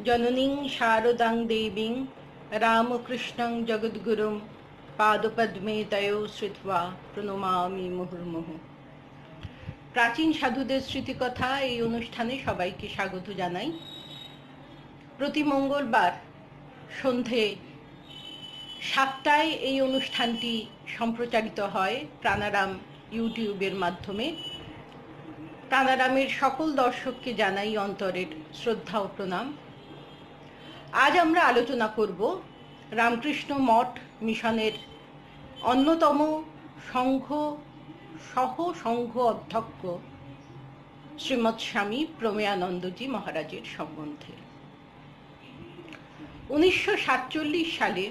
जननीं शारदां देवीं रामकृष्णं जगद्गुरुं पादपद्मे तयो श्रुत्वा প্রণমামি মুহুর্মুহু। প্রাচীন সাধুদের স্মৃতিকথা এই অনুষ্ঠানে সবাইকে স্বাগত জানাই। প্রতি মঙ্গলবার সন্ধে 7টায় এই অনুষ্ঠানটি সম্প্রচারিত হয় প্রাণারাম ইউটিউবের মাধ্যমে। প্রাণারামের সকল দর্শককে জানাই অন্তরের শ্রদ্ধা ও প্রণাম। আজ আমরা আলোচনা করব রামকৃষ্ণ মঠ মিশনের অন্যতম সংঘ অধ্যক্ষ শ্রীমৎ স্বামী প্রমেয়ানন্দজি মহারাজের সম্বন্ধে। 1947 সালে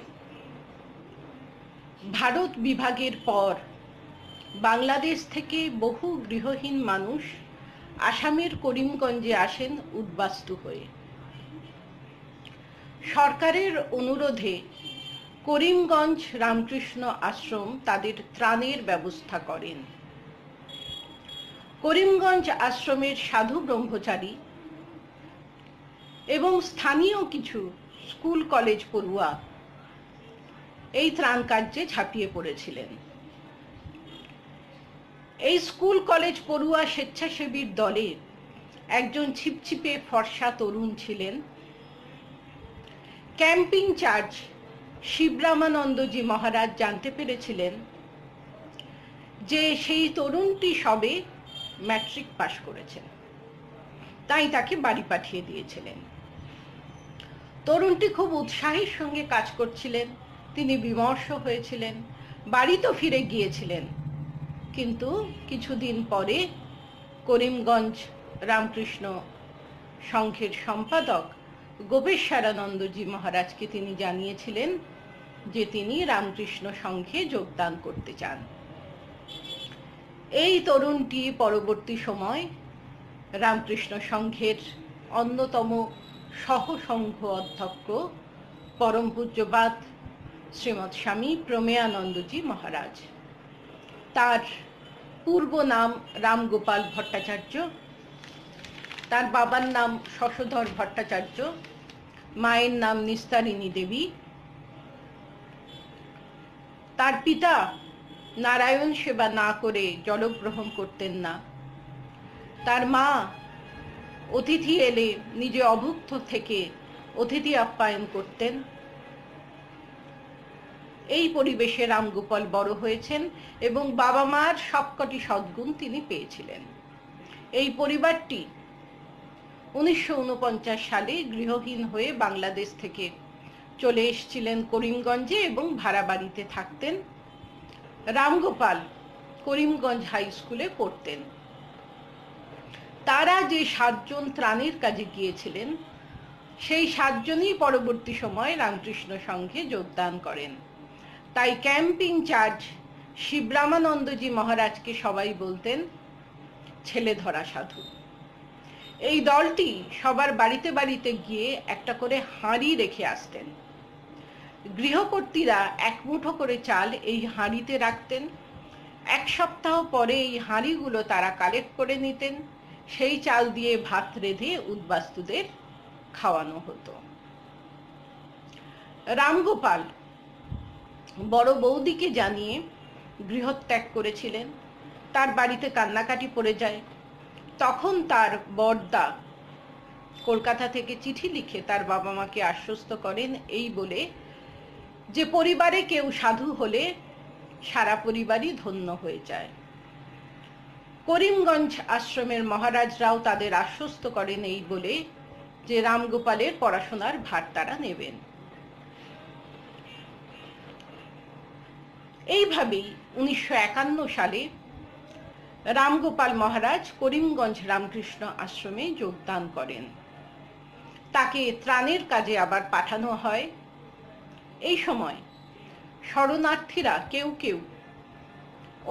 ভারত বিভাগের পর বাংলাদেশ থেকে বহু গৃহহীন মানুষ আসামের করিমগঞ্জে আসেন উদ্বাস্তু হয়ে। সরকারের অনুরোধে করিমগঞ্জ রামকৃষ্ণ আশ্রম তাদের ত্রাণের ব্যবস্থা করেন। করিমগঞ্জ আশ্রমের সাধু ব্রহ্মচারী এবং স্থানীয় কিছু স্কুল কলেজ পড়ুয়া এই ত্রাণ কার্যে ঝাঁপিয়ে পড়েছিলেন। এই স্কুল কলেজ পড়ুয়া স্বেচ্ছাসেবীর দলে একজন ছিপছিপে ফর্সা তরুণ ছিলেন। ক্যাম্পিং চার্জ শিবরামানন্দজি মহারাজ জানতে পেরেছিলেন যে সেই তরুণটি সবে ম্যাট্রিক পাশ করেছেন, তাই তাকে বাড়ি পাঠিয়ে দিয়েছিলেন। তরুণটি খুব উৎসাহের সঙ্গে কাজ করছিলেন, তিনি বিমর্ষ হয়েছিলেন, বাড়ি তো ফিরে গিয়েছিলেন, কিন্তু কিছুদিন পরে করিমগঞ্জ রামকৃষ্ণ সংঘের সম্পাদক গোপেশ্বরানন্দজি মহারাজকে তিনি জানিয়েছিলেন যে তিনি রামকৃষ্ণ সংঘে যোগদান করতে চান। এই তরুণটি পরবর্তী সময় রামকৃষ্ণ সংঘের অন্যতম সহসংঘ অধ্যক্ষ পরম পূজ্যপাদ শ্রীমৎ স্বামী প্রমেয়ানন্দজি মহারাজ। তার পূর্ব নাম রামগোপাল ভট্টাচার্য, তার বাবার নাম শশধর ভট্টাচার্য, মায়ের নাম নিস্তারিণী দেবী। তার পিতা নারায়ণ সেবা না করে জলগ্রহণ করতেন না। তার মা অতিথি এলে নিজে অভুক্ত থেকে অতিথি আপ্যায়ন করতেন। এই পরিবেশে রামগোপাল বড় হয়েছেন এবং বাবা মার সবকটি সদ্গুণ তিনি পেয়েছিলেন। এই পরিবারটি 1949 সালে গৃহহীন হয়ে বাংলাদেশ থেকে চলে এসেছিলেন করিমগঞ্জে এবং ভাড়া বাড়িতে থাকতেন। রামগোপাল করিমগঞ্জ হাই স্কুলে পড়তেন। তারা যে 7 জন ত্রাণের কাজে গিয়েছিলেন, সেই 7 জনই পরবর্তী সময় রামকৃষ্ণ সংঘে যোগদান করেন। তাই ক্যাম্পিং চার্জ শিবরামানন্দজি মহারাজকে সবাই বলতেন ছেলে ধরা সাধু। এই দলটি সবার বাড়িতে বাড়িতে গিয়ে একটা করে হাঁড়ি রেখে আসতেন। গৃহকর্তীরা এক মুঠো করে চাল এই হাঁড়িতে রাখতেন। 1 সপ্তাহ পরে এই হাঁড়িগুলো তারা কালেক্ট করে নিতেন। সেই চাল দিয়ে ভাত রেঁধে উদ্বাস্তুদের খাওয়ানো হতো। রামগোপাল বড় বৌদিকে জানিয়ে গৃহত্যাগ করেছিলেন। তার বাড়িতে কান্নাকাটি পড়ে যায়। তখন তার বড়দা কলকাতা থেকে চিঠি লিখে তার বাবা মাকে আশ্বস্ত করেন এই বলে যে পরিবারে কেউ সাধু হলে সারা পরিবারই ধন্য হয়ে যায়। করিমগঞ্জ আশ্রমের মহারাজরাও তাদের আশ্বস্ত করেন এই বলে যে রামগোপালের পড়াশোনার ভার তারা নেবেন। এইভাবেই 1951 সালে রামগোপাল মহারাজ করিমগঞ্জ রামকৃষ্ণ আশ্রমে যোগদান করেন। তাকে ত্রাণের কাজে আবার পাঠানো হয়। এই সময় শরণার্থীরা কেউ কেউ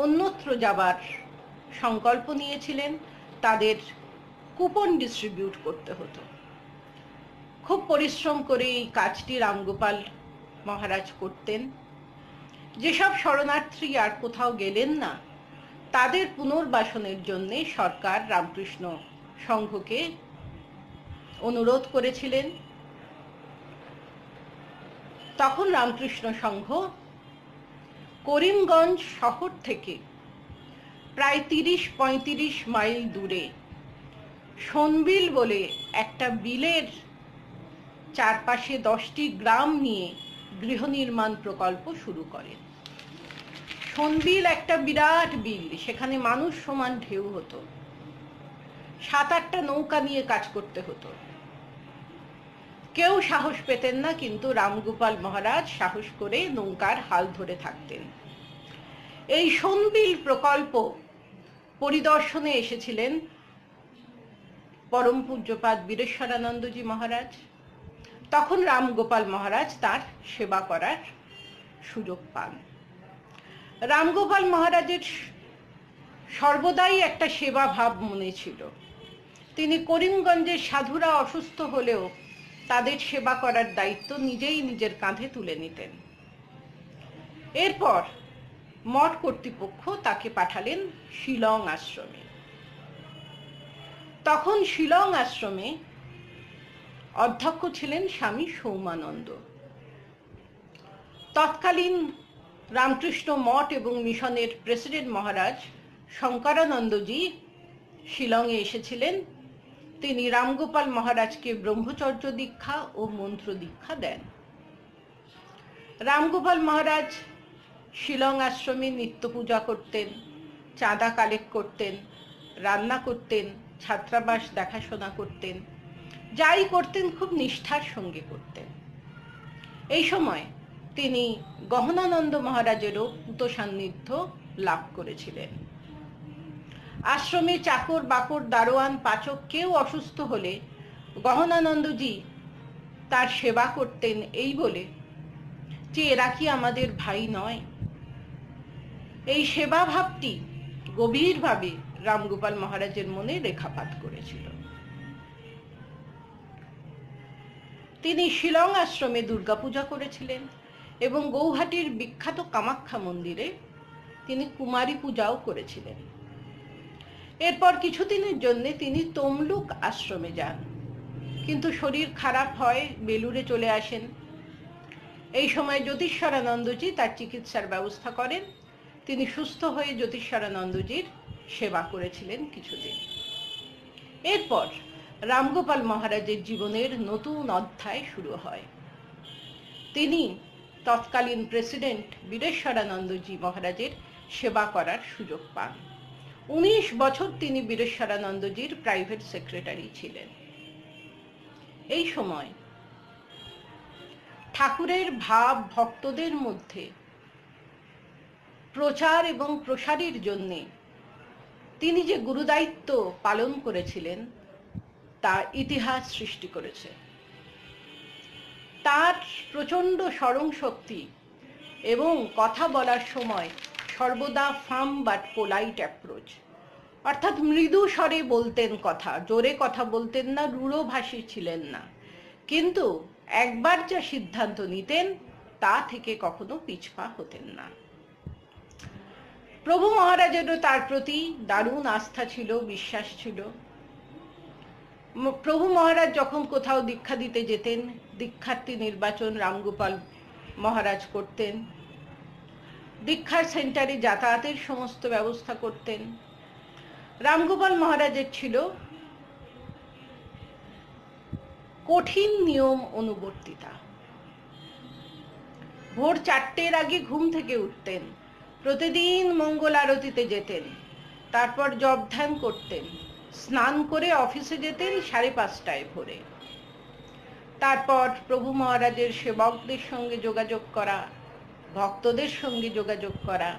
অন্যত্র যাবার সংকল্প নিয়েছিলেন। তাদের কুপন ডিস্ট্রিবিউট করতে হতো। খুব পরিশ্রম করে এই কাজটি রামগোপাল মহারাজ করতেন। যেসব শরণার্থী আর কোথাও গেলেন না, তাদের পুনর্বাসনের জন্য সরকার রামকৃষ্ণ সংঘকে অনুরোধ করেছিলেন তখন রামকৃষ্ণ সংঘ করিমগঞ্জ শহর থেকে প্রায় ৩০-৩৫ মাইল দূরে সোনবিল বলে একটা বিলের চারপাশে 10টি গ্রাম নিয়ে গৃহ নির্মাণ প্রকল্প শুরু করেন। সোনবিল একটা বিরাট বিল, সেখানে মানুষ সমান ঢেউ হতো, 7-8টা নৌকা নিয়ে কাজ করতে হতো। কেউ সাহস পেতেন না, কিন্তু রামগোপাল মহারাজ সাহস করে নৌকার হাল ধরে থাকতেন। এই সোনবিল প্রকল্প পরিদর্শনে এসেছিলেন পরম পূজ্যপাদ বীরেশ্বরানন্দজি মহারাজ। তখন রামগোপাল মহারাজ তার সেবা করার সুযোগ পান। রামগোপাল মহারাজের সর্বদাই একটা সেবা ভাব মনে ছিল। তিনি করিমগঞ্জের সাধুরা অসুস্থ হলেও তাদের সেবা করার দায়িত্ব নিজেই নিজের কাঁধে তুলে নিতেন। এরপর মঠ কর্তৃপক্ষ তাকে পাঠালেন শিলং আশ্রমে। তখন শিলং আশ্রমে অধ্যক্ষ ছিলেন স্বামী সৌমানন্দ। তৎকালীন রামকৃষ্ণ মঠ এবং মিশনের প্রেসিডেন্ট মহারাজ শঙ্করানন্দজি শিলংয়ে এসেছিলেন। তিনি রামগোপাল মহারাজকে ব্রহ্মচর্য দীক্ষা ও মন্ত্র দীক্ষা দেন। রামগোপাল মহারাজ শিলং আশ্রমে নিত্য পূজা করতেন, চাঁদা কালেক্ট করতেন, রান্না করতেন, ছাত্রাবাস দেখাশোনা করতেন, যাই করতেন খুব নিষ্ঠার সঙ্গে করতেন। এই সময় তিনি গহনানন্দ মহারাজেরও পূত সান্নিধ্য লাভ করেছিলেন। আশ্রমে চাকর বাকর, দারোয়ান, পাচক কেউ অসুস্থ হলে গহনানন্দজি তার সেবা করতেন এই বলে যে এরা কি আমাদের ভাই নয়। এই সেবা ভাবটি গভীরভাবে রামগোপাল মহারাজের মনে রেখাপাত করেছিল। তিনি শিলং আশ্রমে দুর্গাপূজা করেছিলেন এবং গৌহাটির বিখ্যাত কামাখ্যা মন্দিরে তিনি কুমারী পূজাও করেছিলেন। এরপর কিছুদিনের জন্য তিনি তমলুক আশ্রমে যান, কিন্তু শরীর খারাপ হয়, বেলুড়ে চলে আসেন। এই সময় জ্যোতিষ্বরানন্দজি তার চিকিৎসার ব্যবস্থা করেন। তিনি সুস্থ হয়ে জ্যোতিষ্বরানন্দজির সেবা করেছিলেন কিছুদিন। এরপর রামগোপাল মহারাজের জীবনের নতুন অধ্যায় শুরু হয়। তিনি তৎকালীন প্রেসিডেন্ট বীরেশ্বরানন্দজি মহারাজের সেবা করার সুযোগ পান। 19 বছর তিনি বীরেশ্বরানন্দজির প্রাইভেট সেক্রেটারি ছিলেন। এই সময় ঠাকুরের ভাব ভক্তদের মধ্যে প্রচার এবং প্রসারের জন্য তিনি যে গুরুদায়িত্ব পালন করেছিলেন তা ইতিহাস সৃষ্টি করেছে। তার প্রচণ্ড স্মরণ শক্তি এবং কথা বলার সময় সর্বদা ফার্ম বাট পোলাইট অ্যাপ্রোচ, অর্থাৎ মৃদু স্বরে বলতেন কথা, জোরে কথা বলতেন না, রূঢ়ভাষী ছিলেন না, কিন্তু একবার যা সিদ্ধান্ত নিতেন তা থেকে কখনো পিছপা হতেন না। প্রভু মহারাজেরও তার প্রতি দারুণ আস্থা ছিল, বিশ্বাস ছিল। প্রভু মহারাজ যখন কোথাও দীক্ষা দিতে যেতেন, দীক্ষার্থী নির্বাচন রামগোপাল মহারাজ করতেন। দীক্ষার সেন্টারে যাতায়াতের সমস্ত ব্যবস্থা করতেন। রামগোপাল মহারাজের ছিল কঠিন নিয়ম অনুবর্তিতা। ভোর 4টের আগে ঘুম থেকে উঠতেন, প্রতিদিন মঙ্গল আরতিতে যেতেন, তারপর জপ ধ্যান করতেন, স্নান করে অফিসে যেতেন 5:30টায় ভোরে। তারপর প্রভু মহারাজের সেবকদের সঙ্গে যোগাযোগ করা, ভক্তদের সঙ্গে যোগাযোগ করা।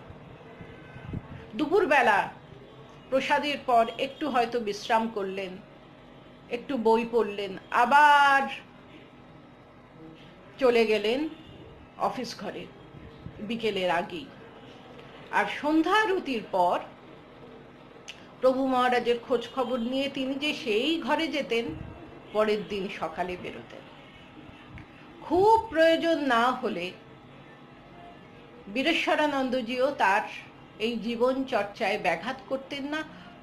দুপুরবেলা প্রসাদের পর একটু হয়তো বিশ্রাম করলেন, একটু বই পড়লেন, আবার চলে গেলেন অফিস ঘরে বিকেলের আগেই। আর সন্ধ্যা আরতির পর প্রভু মহারাজের খোঁজ খবর নিয়ে তিনি যে সেই ঘরে যেতেন, পরের দিন সকালে বেরোতেন। খুব প্রয়োজন না হলে বীরেশ্বরানন্দজিও তার এই জীবন চর্চায় ব্যাঘাত করতেন না,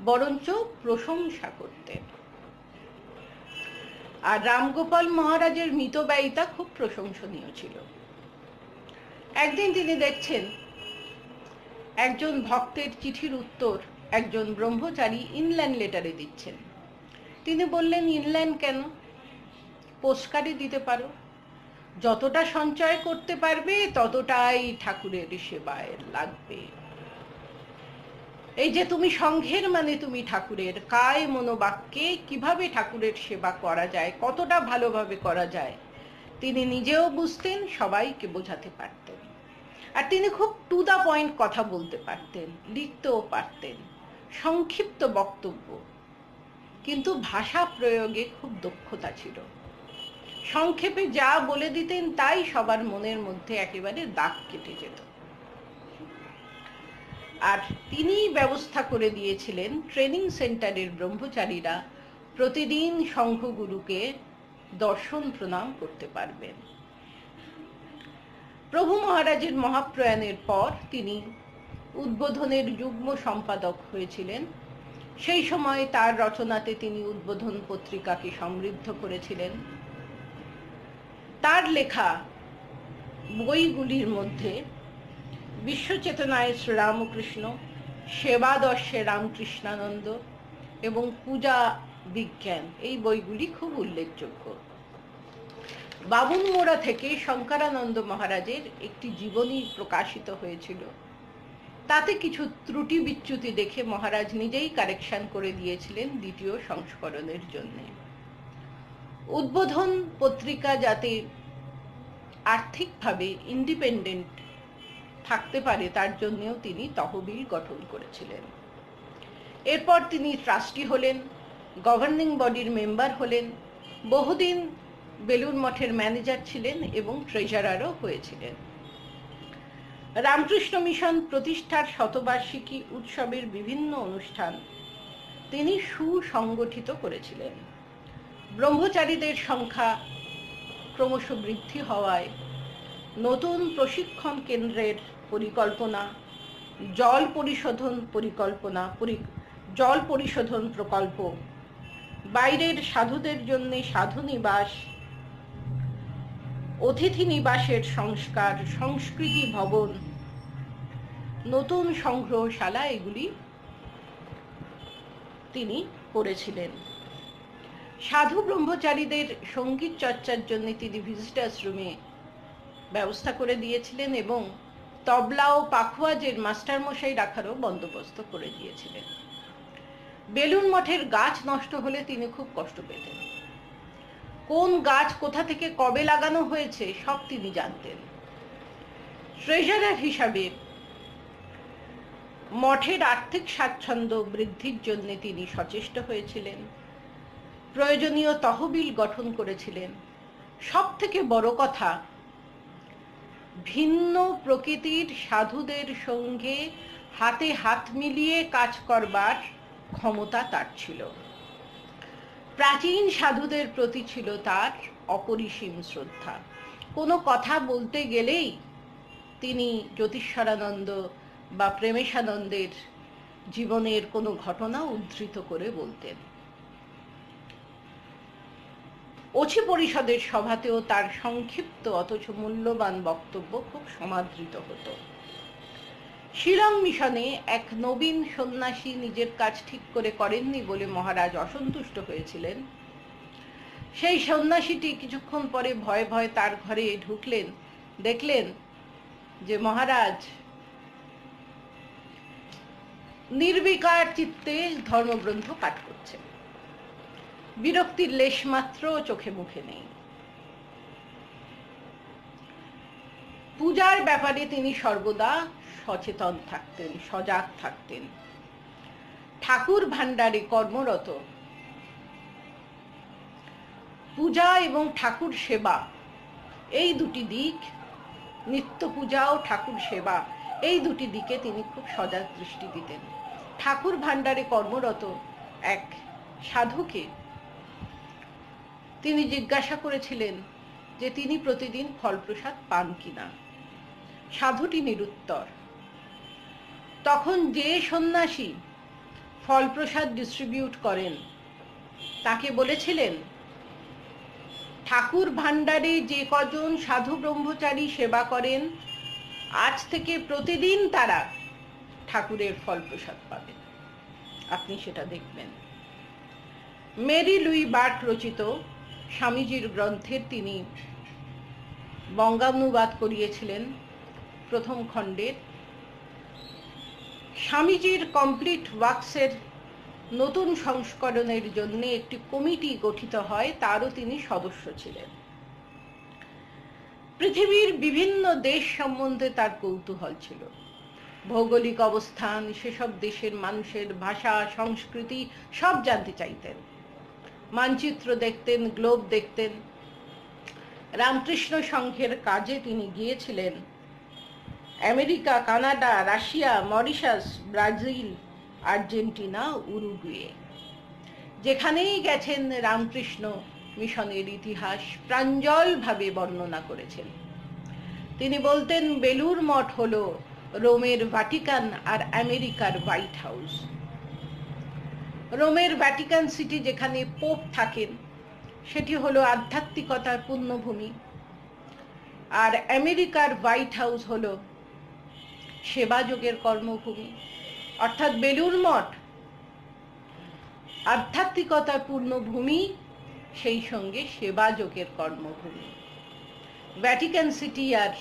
বরঞ্চ প্রশংসা করতেন। আর রামগোপাল মহারাজের মিতব্যয়িতা খুব প্রশংসনীয় ছিল। একদিন তিনি দেখছেন একজন ভক্তের চিঠির উত্তর একজন ব্রহ্মচারী ইনল্যান্ড লেটারে দিচ্ছেন। তিনি বললেন, ইনল্যান্ড কেন? পোস্টকার্ডে দিতে পারো। যতটা সঞ্চয় করতে পারবে ততটাই ঠাকুরের সেবায় লাগবে। এই যে তুমি সংঘের মানে তুমি ঠাকুরের, কায় মনোবাক্যে কিভাবে ঠাকুরের সেবা করা যায়, কতটা ভালোভাবে করা যায়, তিনি নিজেও বুঝতেন, সবাইকে বোঝাতে পারতেন। আর তিনি খুব টু দা পয়েন্ট কথা বলতে পারতেন, লিখতেও পারতেন, সংক্ষিপ্ত বক্তব্য, কিন্তু ভাষা প্রয়োগে খুব দক্ষতা ছিল। সংক্ষেপে যা বলে দিতেন তাই সবার মনের মধ্যে একেবারে দাগ কেটে যেত। আর তিনি ব্যবস্থা করে দিয়েছিলেন ট্রেনিং সেন্টারের ব্রহ্মচারীরা প্রতিদিন শঙ্খগুরুকে দর্শন প্রণাম করতে পারবেন। প্রভু মহারাজের মহাপ্রয়াণের পর তিনি উদ্বোধনের যুগ্ম সম্পাদক হয়েছিলেন। সেই সময় তার রচনাতে তিনি উদ্বোধন পত্রিকাকে সমৃদ্ধ করেছিলেন। তার লেখা বইগুলির মধ্যে বিশ্বচেতনায় শ্রীরামকৃষ্ণ, সেবাদর্শে রামকৃষ্ণানন্দ এবং পূজা বিজ্ঞান, এই বইগুলি খুব উল্লেখযোগ্য। বামুনমোড়া থেকে শঙ্করানন্দ মহারাজের একটি জীবনী প্রকাশিত হয়েছিল। তাতে কিছু ত্রুটি বিচ্যুতি দেখে মহারাজ নিজেই কারেকশন করে দিয়েছিলেন দ্বিতীয় সংস্করণের জন্য। উদ্বোধন পত্রিকা যাতে আর্থিকভাবে ইন্ডিপেন্ডেন্ট থাকতে পারে তার জন্যও তিনি তহবিল গঠন করেছিলেন। এরপর তিনি ট্রাস্টি হলেন, গভর্নিং বডির মেম্বার হলেন, বহুদিন বেলুড় মঠের ম্যানেজার ছিলেন এবং ট্রেজারারও হয়েছিলেন। রামকৃষ্ণ মিশন প্রতিষ্ঠার শতবার্ষিকী উৎসবের বিভিন্ন অনুষ্ঠান তিনি সুসংগঠিত করেছিলেন। ব্রহ্মচারীদের সংখ্যা ক্রমশ বৃদ্ধি হওয়ায় নতুন প্রশিক্ষণ কেন্দ্রের পরিকল্পনা, জল পরিশোধন প্রকল্প, বাইরের সাধুদের জন্য সাধু নিবাস, অতিথি নিবাসের সংস্কার, সংস্কৃতি ভবন, নতুন সংগ্রহশালা, এগুলি তিনি করেছিলেন। সাধু ব্রহ্মচারীদের সঙ্গীত চর্চার জন্য তিনি ভিজিটার্স রুমে ব্যবস্থা করে দিয়েছিলেন এবং তবলা ও পাখোয়াজের মাস্টারমশাই রাখারও বন্দোবস্ত করে দিয়েছিলেন। বেলুড় মঠের গাছ নষ্ট হলে তিনি খুব কষ্ট পেতেন। কোন গাছ কোথা থেকে কবে লাগানো হয়েছে সব তিনি জানতেন। ট্রেজারার হিসাবে মঠের আর্থিক স্বাচ্ছন্দ্য বৃদ্ধির জন্য তিনি সচেষ্ট হয়েছিলেন, প্রয়োজনীয় তহবিল গঠন করেছিলেন। সব থেকে বড় কথা, ভিন্ন প্রকৃতির সাধুদের সঙ্গে হাতে হাত মিলিয়ে কাজ করবার ক্ষমতা তার ছিল। প্রাচীন সাধুদের প্রতি ছিল তার অপরিসীম শ্রদ্ধা। কোনো কথা বলতে গেলেই তিনি জ্যোতিষ্বরানন্দ বা প্রেমেশানন্দের জীবনের কোনো ঘটনা উদ্ধৃত করে বলতেন। অছি পরিষদের সভাতেও তার সংক্ষিপ্ত অথচ মূল্যবান বক্তব্য খুব সমাদৃত হতো। শিলং মিশনে এক নবীন সন্ন্যাসী নিজের কাজ ঠিক করে করেননি বলে মহারাজ অসন্তুষ্ট হয়েছিলেন। সেই সন্ন্যাসীটি কিছুক্ষণ পরে ভয়ে ভয়ে তার ঘরে ঢুকলেন, দেখলেন যে মহারাজ নির্বিকার চিত্তে ধর্মগ্রন্থ পাঠ করছেন। বিরক্তির লেশমাত্র চোখে মুখে নেই। পূজার ব্যাপারে তিনি সর্বদা সচেতন থাকতেন, সজাগ থাকতেন। ঠাকুর ভান্ডারে কর্মরত, পূজা এবং ঠাকুর সেবা, এই দুটি দিক, নিত্য পূজা ও ঠাকুর সেবা, এই দুটি দিকে তিনি খুব সজাগ দৃষ্টি দিতেন। ঠাকুর ভান্ডারে কর্মরত এক সাধুকে তিনি জিজ্ঞাসা করেছিলেন যে তিনি প্রতিদিন ফলপ্রসাদ পান কিনা। সাধুটি নিরুত্তর। তখন যে সন্ন্যাসী ফলপ্রসাদ ডিস্ট্রিবিউট করেন তাকে বলেছিলেন, ঠাকুর ভান্ডারে যে কজন সাধু ব্রহ্মচারী সেবা করেন আজ থেকে প্রতিদিন তারা ঠাকুরের ফল প্রসাদ পাবেন, আপনি সেটা দেখবেন। মেরি লুই বার্ট রচিত স্বামীজির গ্রন্থের তিনি বঙ্গানুবাদ করিয়েছিলেন প্রথম খণ্ডের। স্বামীজির কমপ্লিট ওয়ার্কসের নতুন সংস্করণের জন্য একটি কমিটি গঠিত হয়, তারও তিনি সদস্য ছিলেন। পৃথিবীর বিভিন্ন দেশ সম্বন্ধে তার কৌতূহল ছিল। ভৌগোলিক অবস্থান, সেসব দেশের মানুষের ভাষা, সংস্কৃতি সব জানতে চাইতেন। মানচিত্র দেখতেন, গ্লোব দেখতেন। রামকৃষ্ণ সংঘের কাজে তিনি গিয়েছিলেন America, Canada, Russia, Mauritius, Brazil, Argentina, Uruguay. যেখানেই গেছেন রামকৃষ্ণ মিশনের ইতিহাস প্রাঞ্জলভাবে বর্ণনা করেছেন। তিনি বলতেন, বেলুড় মঠ হলো রোমের ভ্যাটিকান আর আমেরিকার হোয়াইট হাউস। রোমের ভ্যাটিকান সিটি, যেখানে পোপ থাকেন, সেটি হলো আধ্যাত্মিকতার পুণ্যভূমি, আর আমেরিকার হোয়াইট হাউস হলো সেবাযোগের কর্মভূমি। অর্থাৎ বেলুড় মঠ আধ্যাত্মিকতার পূর্ণভূমি, সেই সঙ্গে সেবাযোগের কর্মভূমি। ভ্যাটিকান সিটি আর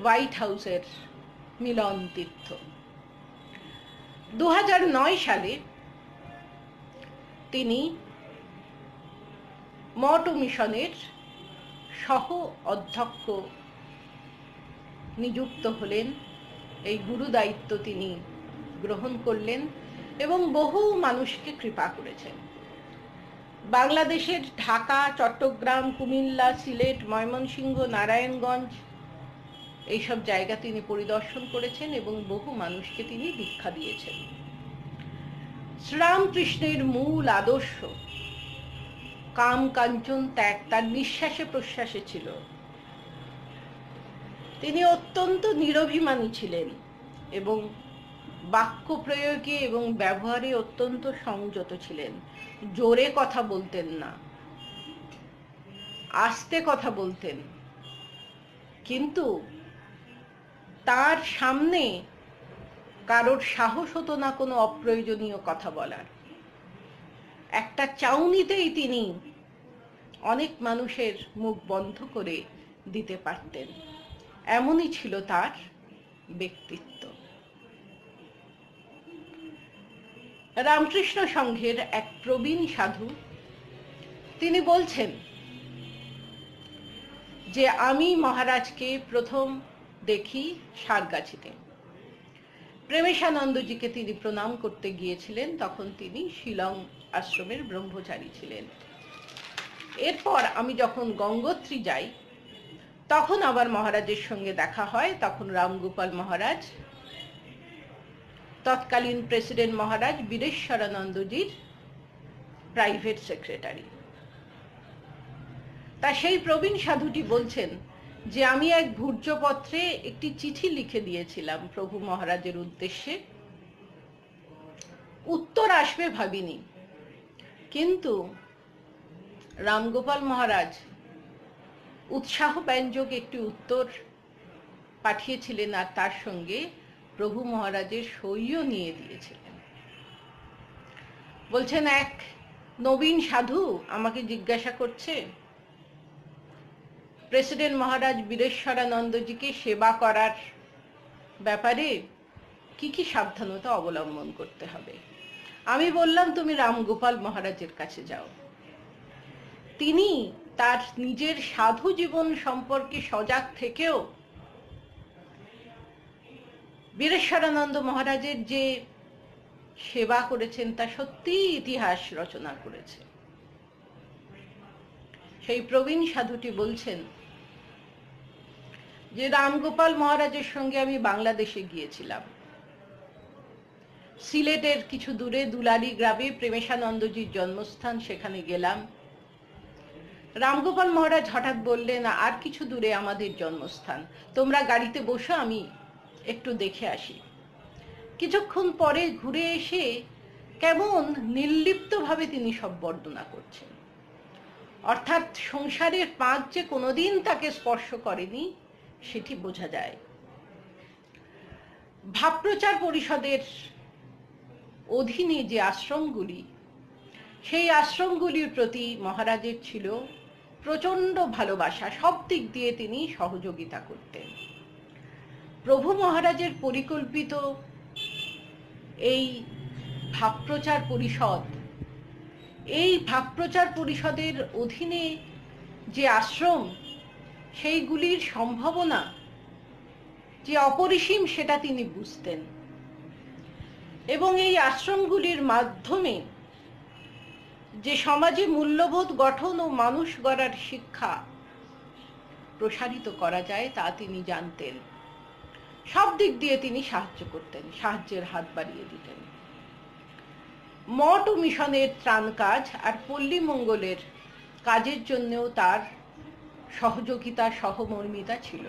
হোয়াইট হাউসের মিলন তীর্থ। 2009 সালে তিনি মঠ ও মিশনের সহ অধ্যক্ষ নিযুক্ত হলেন। এই গুরু দায়িত্ব তিনি গ্রহণ করলেন এবং বহু মানুষকে কৃপা করেছেন। বাংলাদেশের ঢাকা, চট্টগ্রাম, কুমিল্লা, সিলেট, ময়মনসিংহ, নারায়ণগঞ্জ এইসব জায়গা তিনি পরিদর্শন করেছেন এবং বহু মানুষকে তিনি দীক্ষা দিয়েছেন। শ্রীরামকৃষ্ণের মূল আদর্শ কাম কাঞ্চন ত্যাগ তার নিঃশ্বাসে প্রশ্বাসে ছিল। তিনি অত্যন্ত নিরভিমানী ছিলেন এবং বাক্য প্রয়োগে এবং ব্যবহারে অত্যন্ত সংযত ছিলেন। জোরে কথা বলতেন না, আস্তে কথা বলতেন, কিন্তু তার সামনে কারোর সাহস হতো না কোনো অপ্রয়োজনীয় কথা বলার। একটা চাউনিতেই তিনি অনেক মানুষের মুখ বন্ধ করে দিতে পারতেন। এমনই ছিল তার ব্যক্তিত্ব। রামকৃষ্ণ সংঘের এক প্রবীণ সাধু তিনি বলছেন যে, আমি মহারাজকে প্রথম দেখি সারগাছিতে। প্রেমেশানন্দজিকে তিনি প্রণাম করতে গিয়েছিলেন, তখন তিনি শিলং আশ্রমের ব্রহ্মচারী ছিলেন। এরপর আমি যখন গঙ্গোত্রী যাই, তখন আবার মহারাজের সঙ্গে দেখা হয়। তখন রামগোপাল মহারাজ, তৎকালীন প্রেসিডেন্ট মহারাজ বীরেশ্বরানন্দজির প্রাইভেট সেক্রেটারি। তা সেই প্রবীণ সাধুটি বলছেন যে, আমি এক ভূর্জপত্রে একটি চিঠি লিখে দিয়েছিলাম প্রভু মহারাজের উদ্দেশ্যে। উত্তর আসবে ভাবিনি, কিন্তু রামগোপাল মহারাজ উৎসাহ ব্যঞ্জক একটি উত্তর পাঠিয়েছিলেন আর তার সঙ্গে প্রভু মহারাজের সইও নিয়ে দিয়েছিলেন। বলছেন, এক নবীন সাধু আমাকে জিজ্ঞাসা করছে প্রেসিডেন্ট মহারাজ বীরেশ্বরানন্দজিকে সেবা করার ব্যাপারে কি কি সাবধানতা অবলম্বন করতে হবে। আমি বললাম, তুমি রামগোপাল মহারাজের কাছে যাও। তিনি তার নিজের সাধু জীবন সম্পর্কে সজাগ থেকেও বীরেশ্বরানন্দ মহারাজের যে সেবা করেছেন তা সত্যিই ইতিহাস রচনা করেছে। সেই প্রবীণ সাধুটি বলছেন যে, রামগোপাল মহারাজের সঙ্গে আমি বাংলাদেশে গিয়েছিলাম। সিলেটের কিছু দূরে দুলারি গ্রামে প্রেমেশানন্দজির জন্মস্থান, সেখানে গেলাম। রামগোপাল মহারাজ হঠাৎ বললেন, আর কিছু দূরে আমাদের জন্মস্থান, তোমরা গাড়িতে বসো, আমি একটু দেখে আসি। কিছুক্ষণ পরে ঘুরে এসে কেমন নির্লিপ্তভাবে তিনি সব বর্ণনা করছেন। অর্থাৎ সংসারের পাঁচ যে কোনোদিন তাকে স্পর্শ করেনি সেটি বোঝা যায়। ভাবপ্রচার পরিষদের অধীনে যে আশ্রমগুলি, সেই আশ্রমগুলির প্রতি মহারাজের ছিল প্রচণ্ড ভালোবাসা। সব দিক দিয়ে তিনি সহযোগিতা করতেন। প্রভু মহারাজের পরিকল্পিত এই ভাবপ্রচার পরিষদ, এই ভাবপ্রচার পরিষদের অধীনে যে আশ্রম, সেইগুলির সম্ভাবনা যে অপরিসীম সেটা তিনি বুঝতেন, এবং এই আশ্রমগুলির মাধ্যমে যে সমাজে মূল্যবোধ গঠন ও মানুষ গড়ার শিক্ষা প্রসারিত করা যায় তা তিনি জানতেন। সব দিক দিয়ে তিনি সাহায্য করতেন, সাহায্যের হাত বাড়িয়ে দিতেন। মঠ ও মিশনের ত্রাণ কাজ আর পল্লী মঙ্গলের কাজের জন্যও তার সহযোগিতা, সহমর্মিতা ছিল।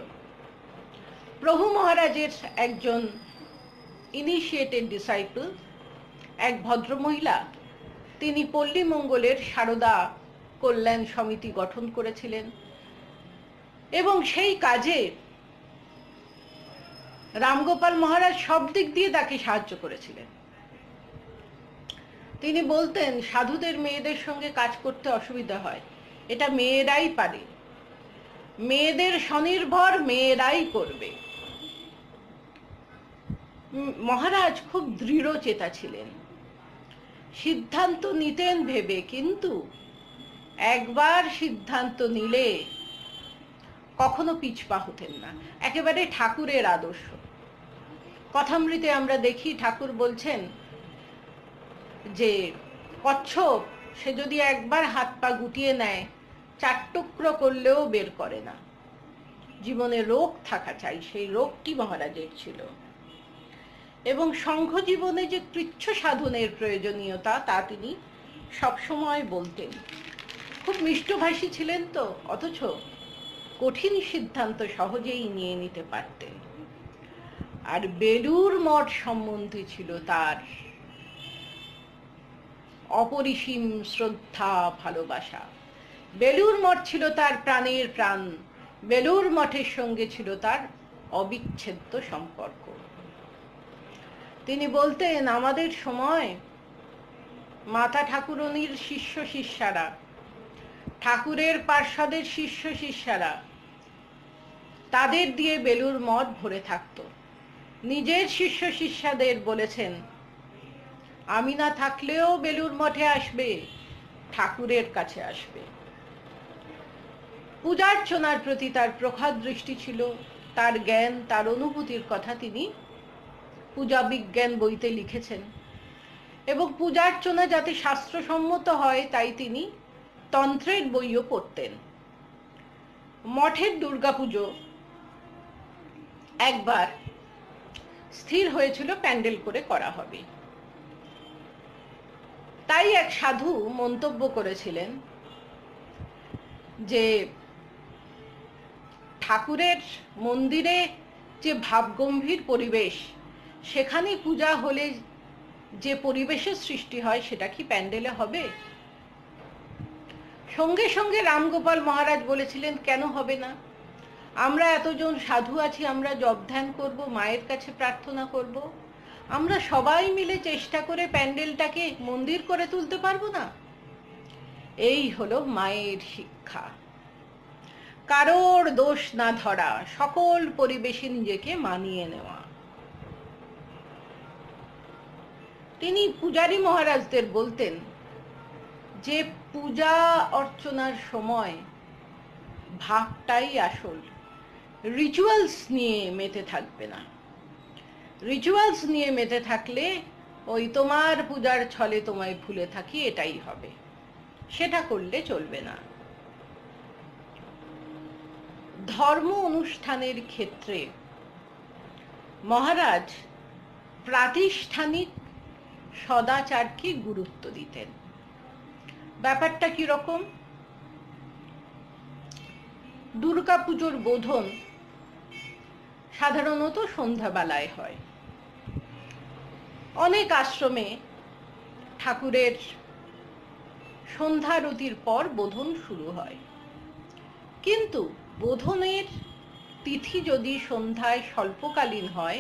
প্রভু মহারাজের একজন ইনিশিয়েটেড ডিসাইপল, এক ভদ্রমহিলা, তিনি পল্লী মঙ্গলের সারদা কল্যাণ সমিতি গঠন করেছিলেন, এবং সেই কাজে রামগোপাল মহারাজ সব দিক দিয়ে তাকে সাহায্য করেছিলেন। তিনি বলতেন, সাধুদের মেয়েদের সঙ্গে কাজ করতে অসুবিধা হয়, এটা মেয়েরাই পারে, মেয়েদের স্বনির্ভর মেয়েরাই করবে। মহারাজ খুব দৃঢ় চেতা ছিলেন, সিদ্ধান্ত নিতেন ভেবে, কিন্তু একবার সিদ্ধান্ত নিলে কখনো পিছপা হতেন না। একেবারে ঠাকুরের আদর্শ। কথামৃতে আমরা দেখি ঠাকুর বলছেন যে কচ্ছপ সে যদি একবার হাত পা গুটিয়ে নেয়, 4 টুকরো করলেও বের করে না। জীবনে রোগ থাকা চাই, সেই রোগটি মহারাজের ছিল। এবং সংঘ জীবনে যে কৃচ্ছ সাধনের প্রয়োজনীয়তা তা তিনি সবসময় বলতেন। খুব মিষ্টভাষী ছিলেন তো, অথচ কঠিন সিদ্ধান্ত সহজেই নিয়ে নিতে পারতেন। আর বেলুড় মঠ সম্বন্ধে ছিল তার অপরিসীম শ্রদ্ধা, ভালোবাসা। বেলুড় মঠ ছিল তার প্রাণের প্রাণ, বেলুড় মঠের সঙ্গে ছিল তার অবিচ্ছেদ্য সম্পর্ক। তিনি বলতেন, আমাদের সময় মাতা ঠাকুরনীর শিষ্য শিষ্যারা, ঠাকুরের পার্ষদের শিষ্য শিষ্যারা, তাদের দিয়ে বেলুড় মঠ ভরে থাকত। নিজের শিষ্য শিষ্যাদের বলেছেন, আমি না থাকলেও বেলুড় মঠে আসবে, ঠাকুরের কাছে আসবে। পূজার্চনার প্রতি তার প্রখর দৃষ্টি ছিল। তার জ্ঞান, তার অনুভূতির কথা তিনি পূজা বিজ্ঞান বইতে লিখেছেন, এবং পূজার্চনা যাতে শাস্ত্রসম্মত হয় তাই তিনি তন্ত্রের বইও পড়তেন। মঠের দুর্গাপুজো একবার স্থির হয়েছিল প্যান্ডেল করে করা হবে। তাই এক সাধু মন্তব্য করেছিলেন যে ঠাকুরের মন্দিরে যে ভাবগম্ভীর পরিবেশ, সেখানে পূজা হলে যে পরিবেশের সৃষ্টি হয় সেটা কি প্যান্ডেলে হবে? সঙ্গে সঙ্গে রামগোপাল মহারাজ বলেছিলেন, কেন হবে না? আমরা এতজন সাধু আছি, আমরা জপ ধ্যান করব, মায়ের কাছে প্রার্থনা করব, আমরা সবাই মিলে চেষ্টা করে প্যান্ডেলটাকে মন্দির করে তুলতে পারবো না? এই হলো মায়ের শিক্ষা। কারোর দোষ না ধরা, সকল পরিবেশে নিজেকে মানিয়ে নেওয়া। তিনি পূজারী মহারাজদের বলতেন যে পূজা অর্চনার সময় ভাবটাই আসল, রিচুয়ালস নিয়ে মেতে থাকবে না। রিচুয়ালস নিয়ে মেতে থাকলে ওই তোমার পূজার ছলে তোমায় ভুলে থাকি এটাই হবে, সেটা করলে চলবে না। ধর্ম অনুষ্ঠানের ক্ষেত্রে মহারাজ প্রাতিষ্ঠানিক সদাচারকে গুরুত্ব দিতেন। ব্যাপারটা কিরকম? দুর্গাপুজোর বোধন সাধারণত সন্ধ্যাবেলায় হয়। অনেক আশ্রমে ঠাকুরের সন্ধ্যারতির পর বোধন শুরু হয়, কিন্তু বোধনের তিথি যদি সন্ধ্যায় স্বল্পকালীন হয়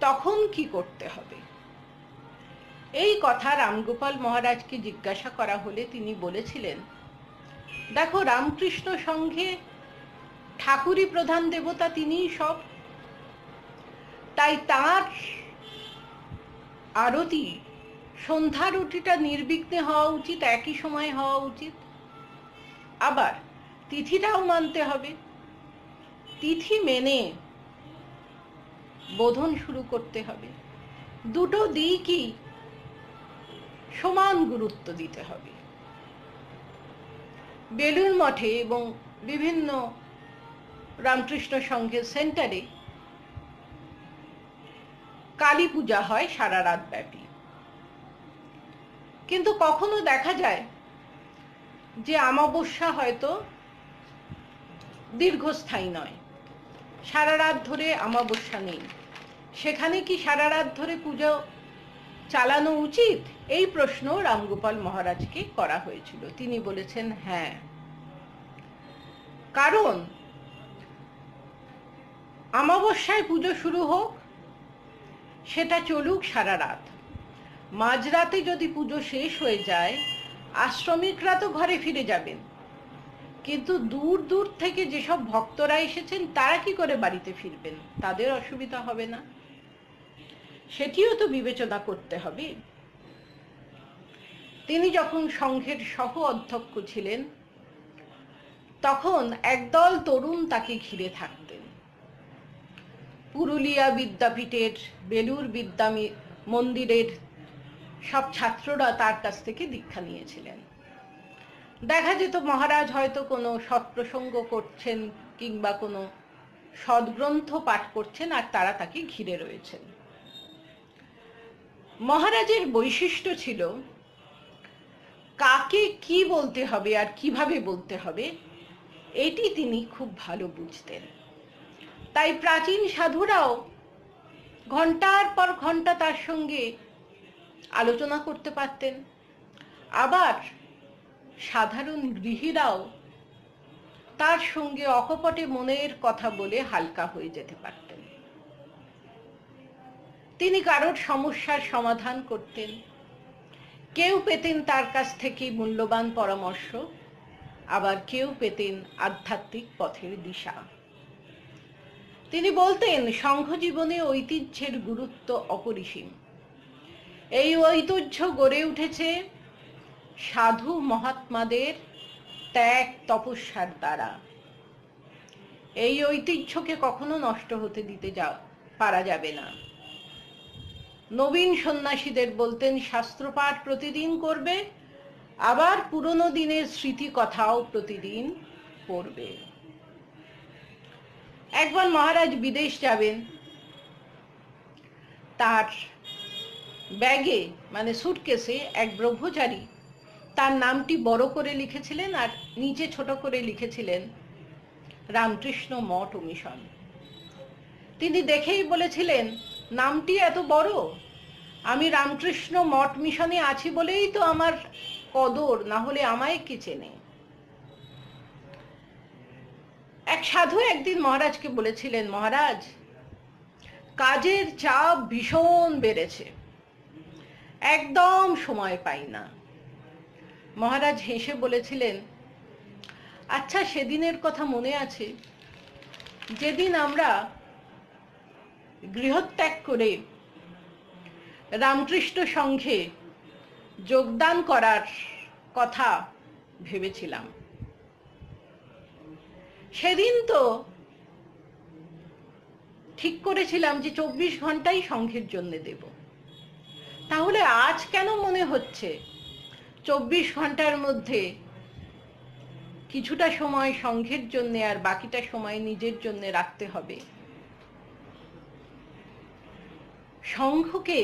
তখন কি করতে হবে? এই কথা রামগোপাল মহারাজকে জিজ্ঞাসা করা হলে তিনি বলেছিলেন, দেখো, রামকৃষ্ণ সংঘে ঠাকুরই প্রধান দেবতা, তিনিই সব। তাই তার আরতি, সন্ধ্যার আরতিটা নির্বিঘ্নে হওয়া উচিত, একই সময় হওয়া উচিত। আবার তিথিটাও মানতে হবে, তিথি মেনে বোধন শুরু করতে হবে। দুটো দিকই সমান গুরুত্ব দিতে হবে। বেলুড় মঠে এবং বিভিন্ন রামকৃষ্ণ সংঘের সেন্টারে কালী পূজা হয় সারা রাত ব্যাপী, কিন্তু কখনো দেখা যায় যে অমাবস্যা হয়তো দীর্ঘস্থায়ী নয়, সারা রাত ধরে অমাবস্যা নেই। সেখানে কি সারা রাত ধরে পুজো চালানো উচিত? এই প্রশ্ন রামগোপাল মহারাজকে করা হয়েছিল। তিনি বলেছেন হ্যাঁ, কারণ অমাবস্যায় পুজো শুরু হোক, সেটা চলুক সারা রাত। মাঝরাতে যদি পুজো শেষ হয়ে যায়, আশ্রমিকরা তো ঘরে ফিরে যাবেন, কিন্তু দূর দূর থেকে যেসব ভক্তরা এসেছেন তারা কি করে বাড়িতে ফিরবেন? তাদের অসুবিধা হবে না? সেটিও তো বিবেচনা করতে হবে। তিনি যখন সংঘের সহ অধ্যক্ষ ছিলেন, তখন একদল তরুণ তাকে ঘিরে থাকতেন। পুরুলিয়া বিদ্যাপীঠের, বেলুড় বিদ্যা মন্দিরের সব ছাত্ররা তার কাছ থেকে দীক্ষা নিয়েছিলেন। দেখা যেত মহারাজ হয়তো কোনো সৎপ্রসঙ্গ করছেন কিংবা কোনো সদ্গ্রন্থ পাঠ করছেন, আর তারা তাকে ঘিরে রয়েছেন। মহারাজের বৈশিষ্ট্য ছিল কাকে কি বলতে হবে আর কিভাবে বলতে হবে, এটি তিনি খুব ভালো বুঝতেন। তাই প্রাচীন সাধুরাও ঘন্টার পর ঘন্টা তার সঙ্গে আলোচনা করতে পারতেন, আবার সাধারণ গৃহীরাও তার সঙ্গে অকপটে মনের কথা বলে হালকা হয়ে যেতে পারতেন। তিনি কারোর সমস্যার সমাধান করতেন, কেউ পেতেন তার কাছ থেকে মূল্যবান পরামর্শ, আবার কেউ পেতেন আধ্যাত্মিক পথের দিশা। তিনি বলতেন, সংঘ জীবনে ঐতিহ্যের গুরুত্ব অপরিসীম। এই ঐতিহ্য গড়ে উঠেছে সাধু মহাত্মাদের ত্যাগ তপস্যার দ্বারা। এই ঐতিহ্যকে কখনো নষ্ট হতে দিতে পারা যাবে না। নবীন সন্ন্যাসীদের বলতেন, শাস্ত্রপাঠ প্রতিদিন করবে, আবার পুরনো দিনের স্মৃতি কথাও প্রতিদিন পড়বে। একবার মহারাজ বিদেশ যাবেন, তার ব্যাগে মানে সুটকেসে এক ব্রহ্মচারী তার নামটি বড় করে লিখেছিলেন আর নিচে ছোট করে লিখেছিলেন রামকৃষ্ণ মঠ ও মিশন। তিনি দেখেই বলেছিলেন, নামটি এত বড়, আমি রামকৃষ্ণ মঠ মিশনে আছি বলেই তো আমার কদর, না হলে আমায় কে চেনে। এক সাধু একদিন মহারাজকে বলেছিলেন, মহারাজ, কাজের চাপ ভীষণ বেড়েছে, একদম সময় পাই না। মহারাজ হেসে বলেছিলেন, আচ্ছা, সেদিনের কথা মনে আছে যেদিন আমরা গৃহত্যাগ করে রামকৃষ্ণ সংঘে যোগদান করার কথা ভেবেছিলাম? সেদিন তো ঠিক করেছিলাম যে 24 ঘন্টাই সংঘের জন্য দেব। তাহলে আজ কেন মনে হচ্ছে 24 ঘন্টার মধ্যে কিছুটা সময় সংঘের জন্য আর বাকিটা সময় নিজের জন্য রাখতে হবে? সংঘকে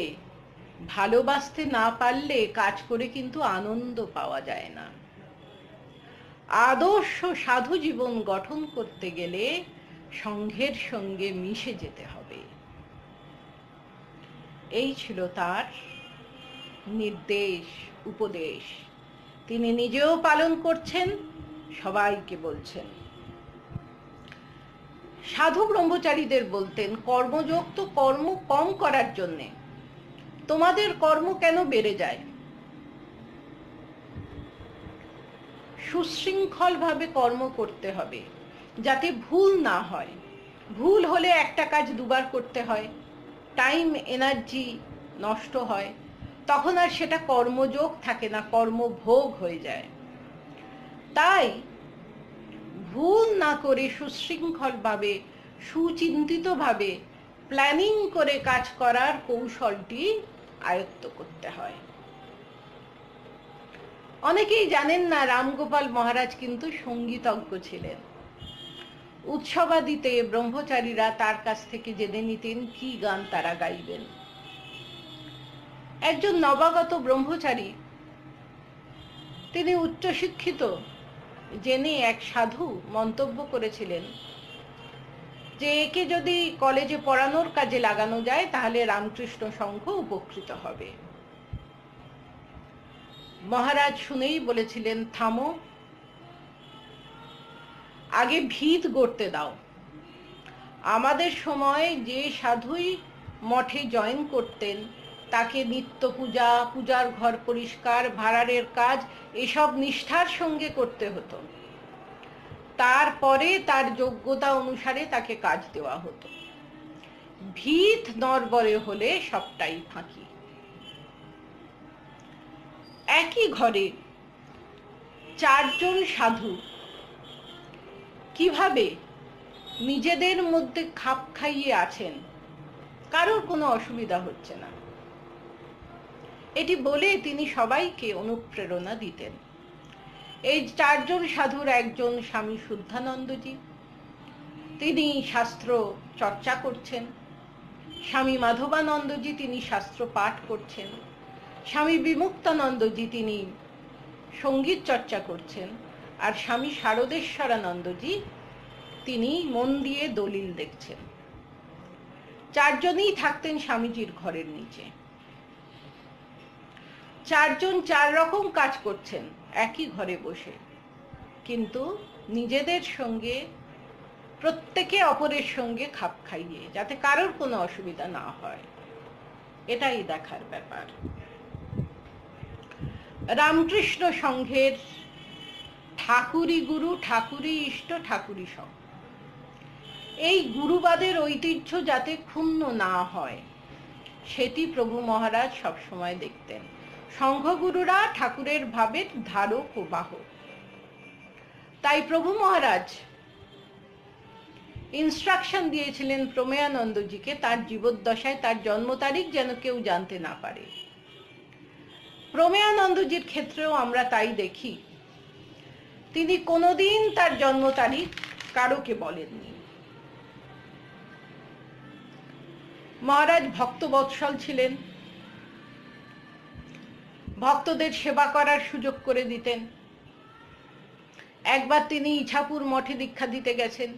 ভালোবাসতে না পারলে কাজ করে কিন্তু আনন্দ পাওয়া যায় না। আদর্শ সাধু জীবন গঠন করতে গেলে সংঘের সঙ্গে মিশে যেতে হবে। এই ছিল তার নির্দেশ, উপদেশ। তিনি নিজেও পালন করছেন, সবাইকে বলছেন। সাধু ব্রহ্মচারীদের বলতেন, কর্মযোগ তো কর্ম কম করার জন্যে, তোমাদের কর্ম কেন বেড়ে যায়? সুশৃঙ্খলভাবে কর্ম করতে হবে, যাতে ভুল না হয়। ভুল হলে একটা কাজ দুবার করতে হয়, টাইম এনার্জি নষ্ট হয়, তখন আর সেটা কর্মযোগ থাকে না, কর্মভোগ হয়ে যায়। তাই ভুল না করে সুশৃঙ্খলভাবে, সুচিন্তিতভাবে প্ল্যানিং করে কাজ করার কৌশলটি আয়ত্ত করতে হয়। অনেকেই জানেন না, রামগোপাল মহারাজ কিন্তু সঙ্গীতজ্ঞ ছিলেন। উৎসবাদিতে ব্রহ্মচারীরা তার কাছ থেকে জেনে নিতেন কি গান তারা গাইবেন। একজন নবাগত ব্রহ্মচারী, তিনি উচ্চশিক্ষিত জেনে এক সাধু মন্তব্য করেছিলেন যে একে যদি কলেজে পড়ানোর কাজে লাগানো যায় তাহলে রামকৃষ্ণ সংঘ উপকৃত হবে। মহারাজ শুনেই বলেছিলেন, থামো, আগে ভিত গড়তে দাও। আমাদের সময় যে সাধুই মঠে জয়েন করতেন তাকে নিত্য পূজা, পূজার ঘর পরিষ্কার, ভাঁড়ারের কাজ এসব নিষ্ঠার সঙ্গে করতে হতো। তারপরে তার যোগ্যতা অনুসারে তাকে কাজ দেওয়া হতো। ভিত নড়বড়ে হলে সবটাই ফাঁকি। একই ঘরে চারজন সাধু কিভাবে নিজেদের মধ্যে খাপ খাইয়ে আছেন, কারোর কোনো অসুবিধা হচ্ছে না, এটি বলে তিনি সবাইকে অনুপ্রেরণা দিতেন। এই চারজন সাধুর একজন স্বামী শুদ্ধানন্দজি, তিনি শাস্ত্র চর্চা করছেন। স্বামী মাধবানন্দজি, তিনি শাস্ত্র পাঠ করছেন। স্বামী বিমুক্তানন্দজি, তিনি সঙ্গীত চর্চা করছেন। আর স্বামী শারদেশ্বরানন্দজি, তিনি মন দিয়ে দলিল দেখছেন। চারজনই থাকতেন স্বামীজির ঘরের নিচে। চারজন চার রকম কাজ করছেন একই ঘরে বসে, কিন্তু নিজেদের সঙ্গে, প্রত্যেকে অপরের সঙ্গে খাপ খাইয়ে, যাতে কারোর কোনো অসুবিধা না হয়, এটাই দেখার ব্যাপার। রামকৃষ্ণ সংঘের ঠাকুরই গুরু, ঠাকুরই ইষ্ট, ঠাকুরই সব, এই গুরুবাদের ঐতিহ্য যাতে ক্ষুণ্ণ না হয় সেটি প্রভু মহারাজ সবসময় দেখতেন। সংঘগুরুরা ঠাকুরের ভাবের ধারক ও বাহক। তাই প্রভু মহারাজ ইনস্ট্রাকশন দিয়েছিলেন প্রমেয়ানন্দজিকে, তার জীবদ্দশায় তার জন্ম তারিখ যেন কেউ জানতে না পারে। প্রমেয়ানন্দজির ক্ষেত্রেও আমরা তাই দেখি, তিনি কোনোদিন তার জন্ম তারিখ কারোকে বলেননি। মহারাজ ভক্তবৎসল ছিলেন, ভক্তদের সেবা করার সুযোগ করে দিতেন। একবার তিনি ইছাপুর মঠে দীক্ষা দিতে গেছেন।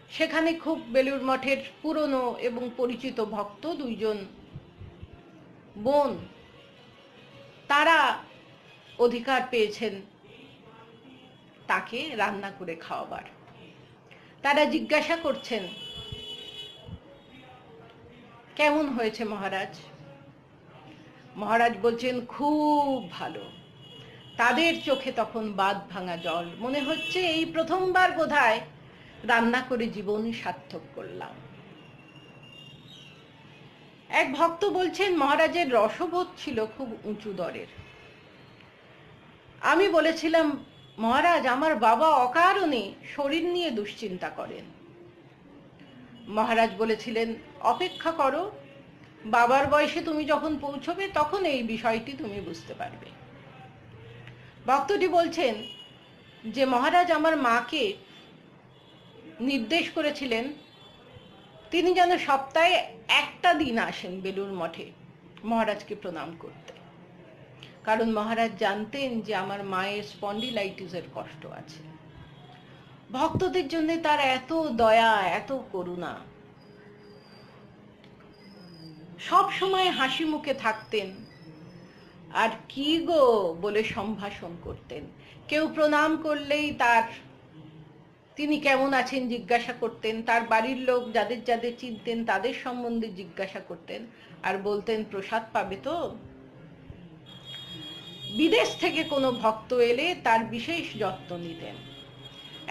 সেখানে খুব বেলুড় মঠের পুরনো এবং পরিচিত ভক্ত দুইজন বোন, তারা অধিকার পেয়েছেন তাকে রান্না করে খাওয়াবার। তারা জিজ্ঞাসা করছেন, কেমন হয়েছে মহারাজ? মহারাজ বলছেন, খুব ভালো। তাদের চোখে তখন বাঁধ ভাঙা জল, মনে হচ্ছে এই প্রথমবার বোধহয় রান্না করে জীবন সার্থক করলাম। এক ভক্ত বলছেন, মহারাজের রসবোধ ছিল খুব উঁচু দরের। আমি বলেছিলাম, মহারাজ আমার বাবা অকারণে শরীর নিয়ে দুশ্চিন্তা করেন। মহারাজ বলেছিলেন, অপেক্ষা করো, বাবার বয়সে তুমি যখন পৌঁছবে তখন এই বিষয়টি তুমি বুঝতে পারবে। ভক্তটি বলছেন যে মহারাজ আমার মাকে নির্দেশ করেছিলেন তিনি যেন সপ্তাহে একটা দিন আসেন বেলুড় মঠে মহারাজকে প্রণাম করতে, কারণ মহারাজ জানতেন যে আমার মায়ের স্পন্ডিলাইটিসের কষ্ট আছে। ভক্তদের জন্য তার এত দয়া, এত করুণা, সব সময় হাসি মুখে থাকতেন। আর কি গো বলে সম্ভাষণ করতেন। কেউ প্রণাম করলেই তিনি কেমন আছেন জিজ্ঞাসা করতেন, তার বাড়ির লোক যাদের যাদের চিনতেন তাদের সম্বন্ধে জিজ্ঞাসা করতেন, আর বলতেন প্রসাদ পাবে তো। বিদেশ থেকে কোনো ভক্ত এলে তার বিশেষ যত্ন নিতেন।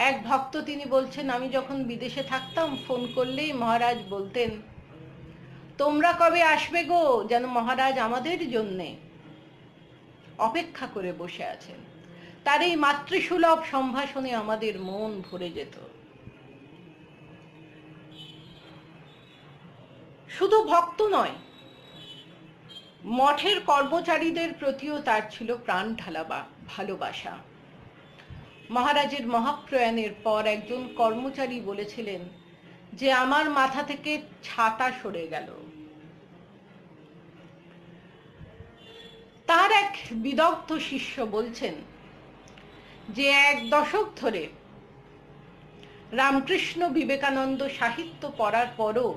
এক ভক্ত তিনি বলছেন, আমি যখন বিদেশে থাকতাম ফোন করলেই মহারাজ বলতেন, তোমরা কবে আসবে গো, যেন মহারাজ আমাদের জন্যে অপেক্ষা করে বসে আছেন। তার এই মাতৃসুলভ সম্ভাষণে আমাদের মন ভরে যেত। শুধু ভক্ত নয়, মঠের কর্মচারীদের প্রতিও তার ছিল প্রাণ ঢালা ভালোবাসা। মহারাজের মহাপ্রয়াণের পর একজন কর্মচারী বলেছিলেন যে আমার মাথা থেকে ছাতা সরে গেল। তার এক বিদগ্ধ শিষ্য বলছেন যে 1 দশক ধরে রামকৃষ্ণ বিবেকানন্দ সাহিত্য পড়ার পরও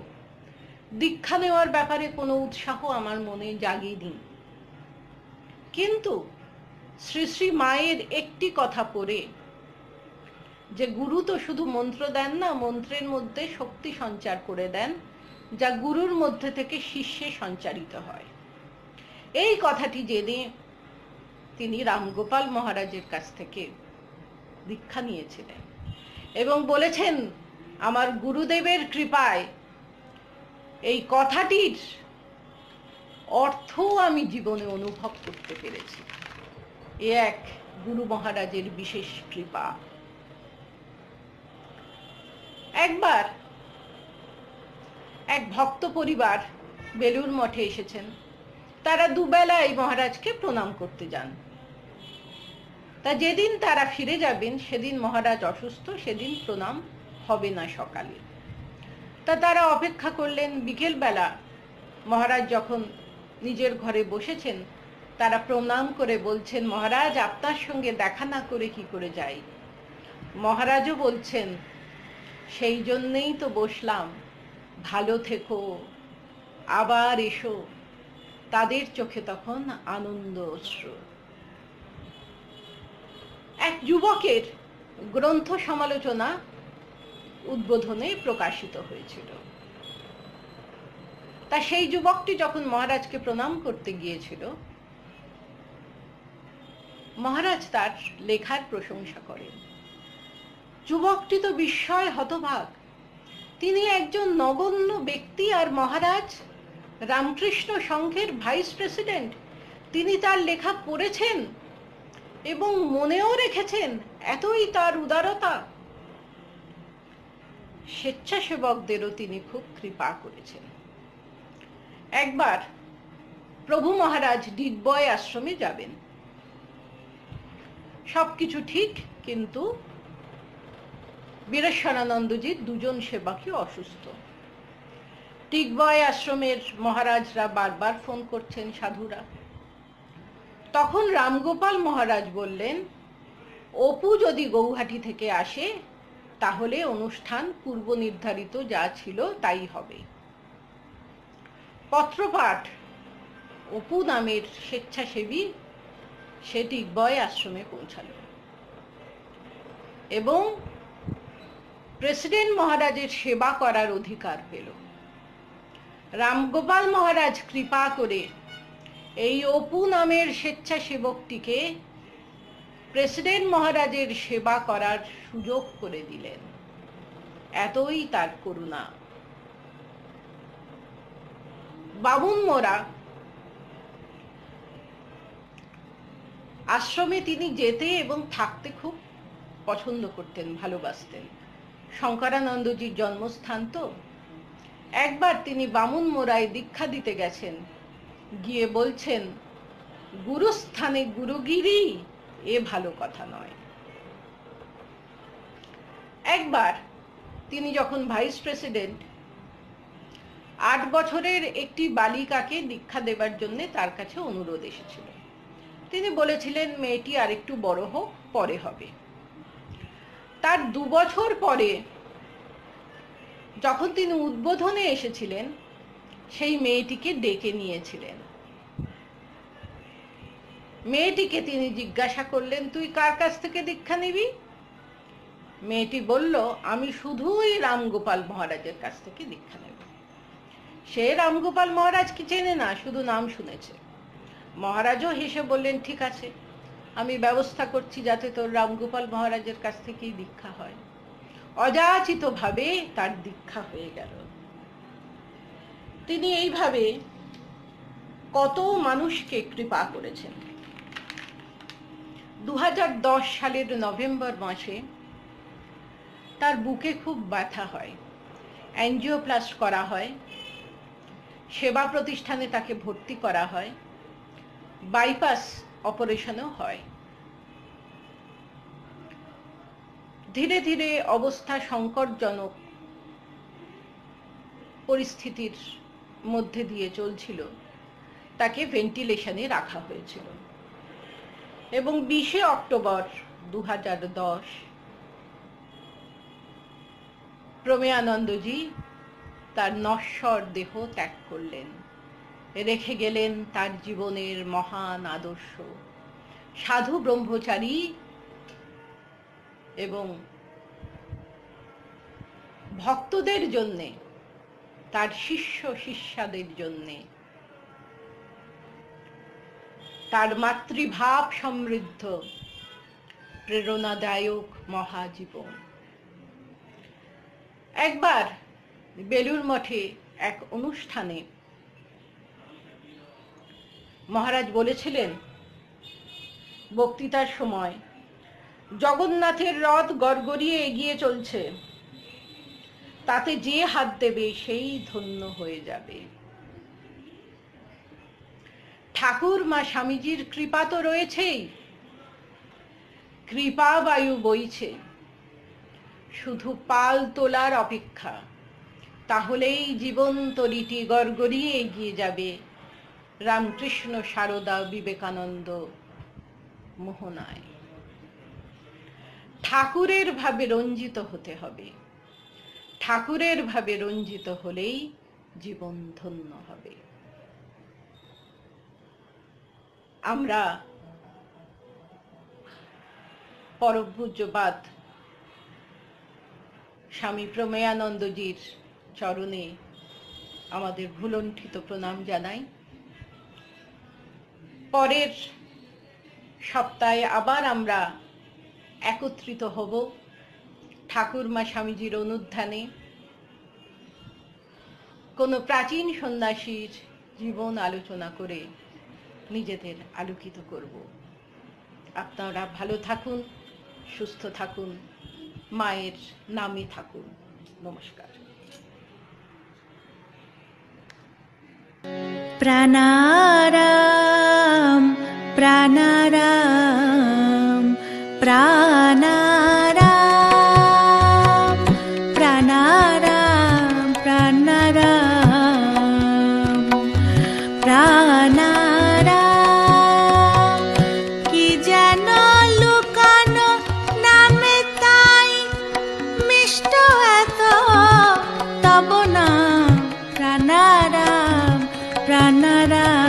দীক্ষা নেওয়ার ব্যাপারে কোনো উৎসাহ আমার মনে জাগেনি, কিন্তু শ্রী শ্রী মায়ের একটি কথা পড়ে, যে গুরু তো শুধু মন্ত্র দেন না, মন্ত্রের মধ্যে শক্তি সঞ্চার করে দেন, যা গুরুর মধ্যে থেকে শিষ্যে সঞ্চারিত হয়, এই কথাটি জেনে তিনি রামগোপাল মহারাজের কাছ থেকে দীক্ষা নিয়েছিলেন এবং বলেছেন, আমার গুরুদেবের কৃপায় এই কথাটির অর্থ আমি জীবনে অনুভব করতে পেরেছি। এ এক গুরু মহারাজের বিশেষ কৃপা। একবার এক ভক্ত পরিবার বেলুর মঠে এসেছেন। তারা দুবেলাই মহারাজকে প্রণাম করতে যান। তা যেদিন তারা ফিরে যাবেন সেদিন মহারাজ অসুস্থ, সেদিন প্রণাম হবে না সকালে। তা তারা অপেক্ষা করলেন। বিকেল বেলা মহারাজ যখন নিজের ঘরে বসেছেন, তারা প্রণাম করে বলছেন, মহারাজ আপনার সঙ্গে দেখা না করে কি করে যাই। মহারাজও বলছেন, সেই জন্যেই তো বসলাম, ভালো থেকো, আবার এসো। তাদের চোখে তখন আনন্দ অশ্রু। এক যুবকের গ্রন্থ সমালোচনা উদ্বোধনে প্রকাশিত হয়েছিল। তা সেই যুবকটি যখন মহারাজকে প্রণাম করতে গিয়েছিল, মহারাজ তার লেখার প্রশংসা করেন। যুবকটি তো বিস্ময় হতবাক। তিনি একজন নগণ্য ব্যক্তি, আর মহারাজ রামকৃষ্ণ সংঘের ভাইস প্রেসিডেন্ট। তিনি তার লেখা পড়েছেন এবং মনেও রেখেছেন, এতই তার উদারতা। স্বেচ্ছাসেবকদেরও তিনি খুব কৃপা করেছেন। একবার প্রভু মহারাজ ডিগবয় আশ্রমে যাবেন। সবকিছু ঠিক, কিন্তু বীরেশ্বরানন্দজির 2জন সেবকই অসুস্থ। ডিগবয় আশ্রমের মহারাজরা বারবার ফোন করছেন, সাধুরা। তখন রামগোপাল মহারাজ বললেন, অপু যদি গৌহাটি থেকে আসে তাহলে অনুষ্ঠান পূর্ব নির্ধারিত যা ছিল তাই হবে। পত্রপাঠ অপু নামের স্বেচ্ছাসেবী সে ডিগবয় আশ্রমে পৌঁছালো এবং প্রেসিডেন্ট মহারাজের সেবা করার অধিকার পেল। রামগোপাল মহারাজ কৃপা করে এই অপু নামের স্বেচ্ছাসেবকটিকে প্রেসিডেন্ট মহারাজের সেবা করার সুযোগ করে দিলেন। এতই তার করুণা। বামুন মোরা আশ্রমে তিনি যেতে এবং থাকতে খুব পছন্দ করতেন, ভালোবাসতেন। শঙ্করানন্দজির জন্মস্থান তো। একবার তিনি বামুন মোরায় দীক্ষা দিতে গেছেন, গিয়ে বলছেন, গুরুস্থানে গুরুগিরি এ ভালো কথা নয়। একবার তিনি যখন ভাইস প্রেসিডেন্ট, 8 বছরের একটি বালিকাকে দীক্ষা দেবার জন্য তার কাছে অনুরোধ এসেছিল। তিনি বলেছিলেন, মেয়েটি আরেকটু বড় হোক, পরে হবে। তার 2 বছর পরে যখন তিনি উদ্বোধনে এসেছিলেন, সেই মেয়েটিকে ডেকে নিয়েছিলেন। মেয়েটিকে তিনি জিজ্ঞাসা করলেন, তুই কার কাছ থেকে দীক্ষা নিবি? মেয়েটি বলল, আমি শুধুই রামগোপাল মহারাজের কাছ থেকে দীক্ষা নেব। সে রামগোপাল মহারাজকে চেনে না, শুধু নাম শুনেছে। মহারাজও হেসে বললেন, ঠিক আছে, আমি ব্যবস্থা করছি যাতে তোর রামগোপাল মহারাজের কাছ থেকেই দীক্ষা হয়। অযাচিতভাবে তার দীক্ষা হয়ে গেল। তিনি এইভাবে কত মানুষকে কৃপা করেছেন। 2010 সালের নভেম্বর মাসে তার বুকে খুব ব্যথা হয়, অ্যাঞ্জিওপ্লাস্ট করা হয়, সেবা প্রতিষ্ঠানে তাকে ভর্তি করা হয়, বাইপাস অপারেশনও হয়। ধীরে ধীরে অবস্থা সংকটজনক পরিস্থিতির মধ্যে দিয়ে চলছিল। তাকে ভেন্টিলেশনে রাখা হয়েছিল এবং 20 অক্টোবর 2010 প্রমেয়ানন্দজি তার নশ্বর দেহ ত্যাগ করলেন। রেখে গেলেন তার জীবনের মহান আদর্শ, সাধু ব্রহ্মচারী এবং ভক্তদের জন্যে, তার শিষ্য শিষ্যাদের জন্যে তার মাতৃভাব সমৃদ্ধ প্রেরণাদায়ক মহাজীবন। একবার বেলুড় মঠে এক অনুষ্ঠানে মহারাজ বলেছিলেন বক্তৃতার সময়, জগন্নাথের রথ গড়গড়িয়ে এগিয়ে চলছে, তাতে যে হাত দেবে সেই ধন্য হয়ে যাবে। ঠাকুর মা স্বামীজির কৃপা তো রয়েছেই, কৃপা বায়ু বইছে, শুধু পাল তোলার অপেক্ষা। তাহলেই জীবন তরিটি গড়গড়িয়ে এগিয়ে যাবে রামকৃষ্ণ, সারদা, বিবেকানন্দ মোহনায়। ঠাকুরের ভাবে রঞ্জিত হতে হবে। ঠাকুরের ভাবে রঞ্জিত হলেই জীবন ধন্য হবে। আমরা পরম পূজ্যপাদ স্বামী প্রমেয়ানন্দজির চরণে আমাদের ভুলণ্ঠিত প্রণাম জানাই। পরের সপ্তাহে আবার আমরা একত্রিত হব ঠাকুরমা স্বামীজির অনুধ্যানে। কোনো প্রাচীন সন্ন্যাসীর জীবন আলোচনা করে নিজেদের আলোকিত করব। আপনারা ভালো থাকুন, সুস্থ থাকুন, মায়ের নামে থাকুন। নমস্কার। প্রাণারাম প্রাণারাম প্রাণারাম প্রাণারাম প্রাণারাম প্রাণারাম। কি যেন লুকানো নামে তাই মিষ্ট এত তব নাম প্রাণারাম প্রাণারাম।